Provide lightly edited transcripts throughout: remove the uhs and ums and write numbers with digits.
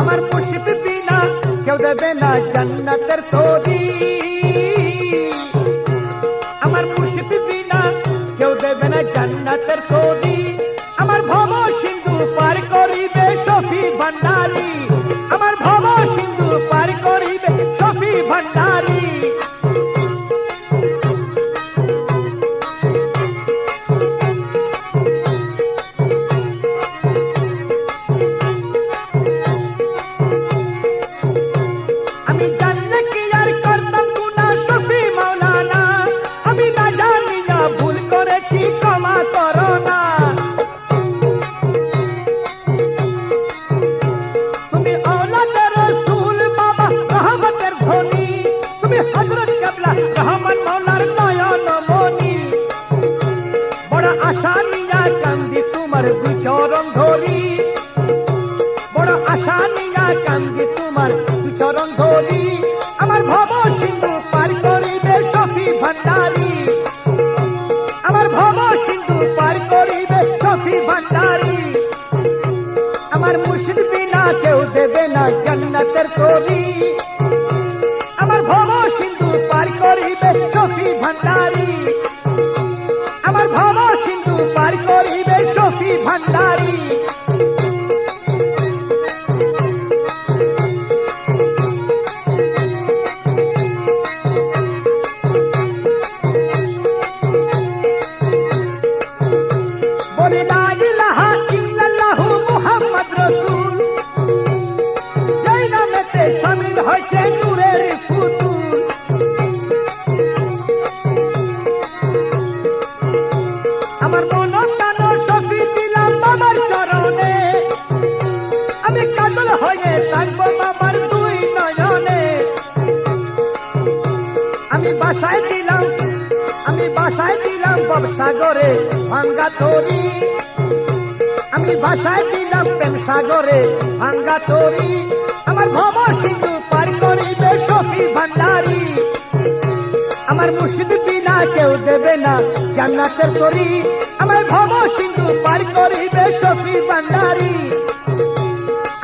আমার মুর্শিদ বিনা কেউ দেবে না জান্নাতের তরি। আমার মুর্শিদ বিনা কেউ দেবে না জান্নাতের তরি। আমার ভব সিন্ধু পার করিবে শফি ভান্ডারী। আমার ভব সিন্ধু পার করিবে শফি ভান্ডারী। আমি জানলে কি আর করতাম গুনাহ শফি মাওলানা। আমি না জানিয়া ভুল করেছি ক্ষমা করো না। তুমি औलादे रसूल बाबा रहमतेर धनी। তুমি হযরত কিবলা রহমান মাওলার নয়ন মনি। বড় আশা নিয়া কান্দি তোমার দুই চরণ ধরি। বড় আশা নিয়া কান্দি তোমার দুই চরণ ধরি। আমার ভব সিন্ধু পার করিবে শফি ভান্ডারী। আমার ভব সিন্ধু পার করিবে শফি ভান্ডারী। আমার মুর্শিদ বিনা কেউ দেবে না জান্নাতের তরি। আমার ভব সিন্ধু পার করিবে শফি ভান্ডারী। আমার ভব সিন্ধু পার করিবে শফি ভান্ডারী। বলি লা ইলাহা ইল্লাল্লাহু মুহাম্মদ রাসূল। যেই নামেতে শামিল হয়েছে নূরের ফুতুল। আমার মন প্রাণ শফি দিলাম বাবার চরণে। আমি কাজল হয়ে থাকবো বাবার দুই নয়নে। আমি বাসায় দিলাম ভবসাগরে ভাঙ্গা তরি। আমি ভাষায় দিলাম প্রেম সাগরে ভাঙ্গা তরি। আমার ভব সিন্ধু পার করিবে শফি ভান্ডারী। আমার মুর্শিদ বিনা কেউ দেবে না জান্নাতের তরি। আমার ভব সিন্ধু পার করিবে শফি ভান্ডারী।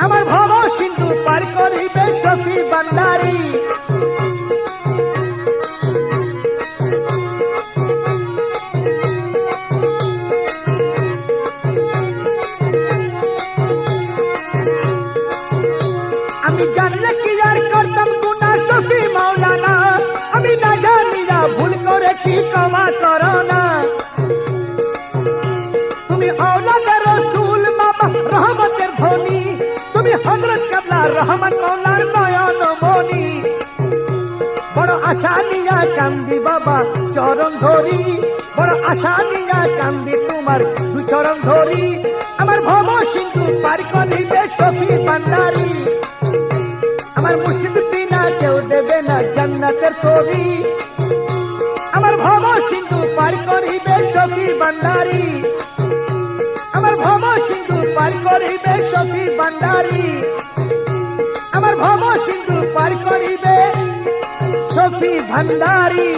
আমার ভব সিন্ধু পার করিবে শফি ভান্ডারী। আমি জানলে কি আর করতাম গুনাহ শফি মাওলানা। আমি না জানিয়া ভুল করেছি ক্ষমা করো না। তুমি औलादे रसूल बाबा रहमतेर धनी। তুমি হযরত কিবলা রহমান মাওলার নয়ন মনি। বড় আশা নিয়া কান্দি বাবা চরণ ধরি। বড় আশা নিয়া কান্দি তোমার দুই চরণ ধরি। আমার ভব সিন্ধু পার করিবে শফি ভান্ডারী। আমার মুর্শিদ বিনা কেউ দেবে না জান্নাতের তরি। আমার ভব সিন্ধু পার করিবে শফি ভান্ডারী। আমার ভব সিন্ধু পার করিবে শফি ভান্ডারী। আমার ভব সিন্ধু পার করিবে শফি ভান্ডারী।